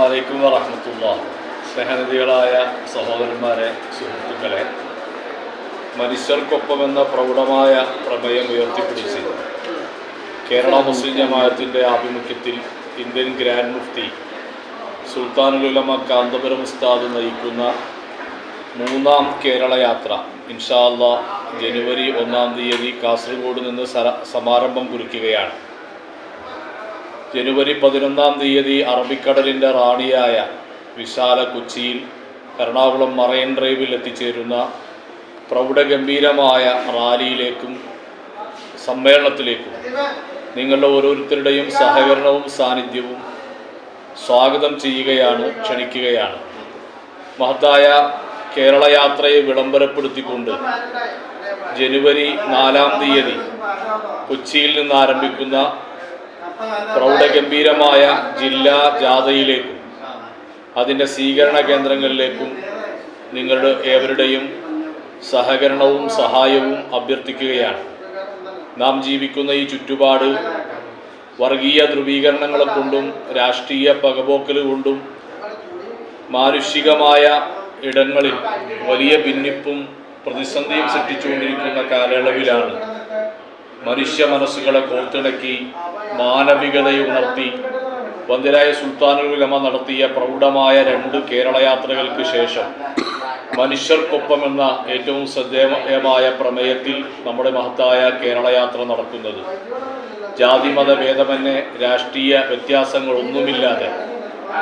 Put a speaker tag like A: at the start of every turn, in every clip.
A: അലൈക്കും വറഹ്മത്തുള്ളാഹി. സ്നേഹനിധികളായ സഹോദരന്മാരെ, സുഹൃത്തുക്കളെ, മനുഷ്യർക്കൊപ്പമെന്ന പ്രൗഢമായ പ്രമേയം ഉയർത്തിപ്പിടിച്ച് കേരള മുസ്ലിം ജമാഅത്തിൻ്റെ ആഭിമുഖ്യത്തിൽ ഇന്ത്യൻ ഗ്രാൻഡ് മുഫ്തി സുൽത്താനുൽ ഉലമ കാന്തപുരം ഉസ്താദ് നയിക്കുന്ന 3ാം കേരള യാത്ര ഇൻഷാ അല്ലാഹ് ജനുവരി 1-ാം തീയതി കാസർഗോഡ് നിന്ന് സമാരംഭം കുറിക്കുകയാണ്. ജനുവരി 11-ാം തീയതി അറബിക്കടലിൻ്റെ റാണിയായ വിശാല കൊച്ചിയിൽ എറണാകുളം മറൈൻ ഡ്രൈവിൽ എത്തിച്ചേരുന്ന പ്രൗഢഗംഭീരമായ റാലിയിലേക്കും സമ്മേളനത്തിലേക്കും നിങ്ങളുടെ ഓരോരുത്തരുടെയും സഹകരണവും സാന്നിധ്യവും സ്വാഗതം ചെയ്യുകയാണ്, ക്ഷണിക്കുകയാണ്. മഹത്തായ കേരള യാത്രയെ വിളംബരപ്പെടുത്തിക്കൊണ്ട് ജനുവരി 4-ാം തീയതി കൊച്ചിയിൽ നിന്ന് ആരംഭിക്കുന്ന പ്രൗഢഗംഭീരമായ ജില്ലാ ജാഥയിലേക്കും അതിൻ്റെ സ്വീകരണ കേന്ദ്രങ്ങളിലേക്കും നിങ്ങളുടെ ഏവരുടെയും സഹകരണവും സഹായവും അഭ്യർത്ഥിക്കുകയാണ്. നാം ജീവിക്കുന്ന ഈ ചുറ്റുപാട് വർഗീയ ധ്രുവീകരണങ്ങളെ കൊണ്ടും രാഷ്ട്രീയ പകപോക്കൽ കൊണ്ടും മാനുഷികമായ ഇടങ്ങളിൽ വലിയ ഭിന്നിപ്പും പ്രതിസന്ധിയും സൃഷ്ടിച്ചുകൊണ്ടിരിക്കുന്ന കാലയളവിലാണ് മനുഷ്യ മനസ്സുകളെ കോർത്തിണക്കി മാനവികതയുണർത്തി വന്ദ്യരായ സുൽത്താനുൽ ഉലമ നടത്തിയ പ്രൗഢമായ 2 കേരള യാത്രകൾക്ക് ശേഷം മനുഷ്യർക്കൊപ്പം എന്ന ഏറ്റവും ശ്രദ്ധേയമായ പ്രമേയത്തിൽ നമ്മുടെ മഹത്തായ കേരള യാത്ര നടക്കുന്നത്. ജാതിമത ഭേദമന്യേ രാഷ്ട്രീയ വ്യത്യാസങ്ങളൊന്നുമില്ലാതെ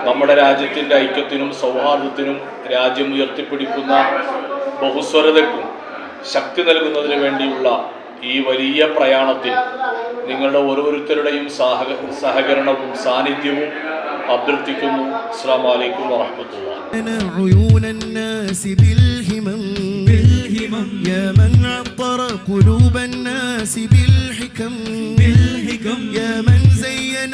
A: നമ്മുടെ രാജ്യത്തിൻ്റെ ഐക്യത്തിനും സൗഹാർദ്ദത്തിനും രാജ്യം ഉയർത്തിപ്പിടിക്കുന്ന ബഹുസ്വരതയ്ക്കും ശക്തി നൽകുന്നതിന് വേണ്ടിയുള്ള ഈ വലിയ പ്രയാണത്തിൽ നിങ്ങളുടെ ഓരോരുത്തരുടെയും സഹകരണവും സാന്നിധ്യവും അഭ്യർത്ഥിക്കുന്നു. അസ്സലാമു അലൈക്കും വറഹ്മത്തുള്ളാഹി.
B: يا من عطر قلوب الناس بالحكم يا من زين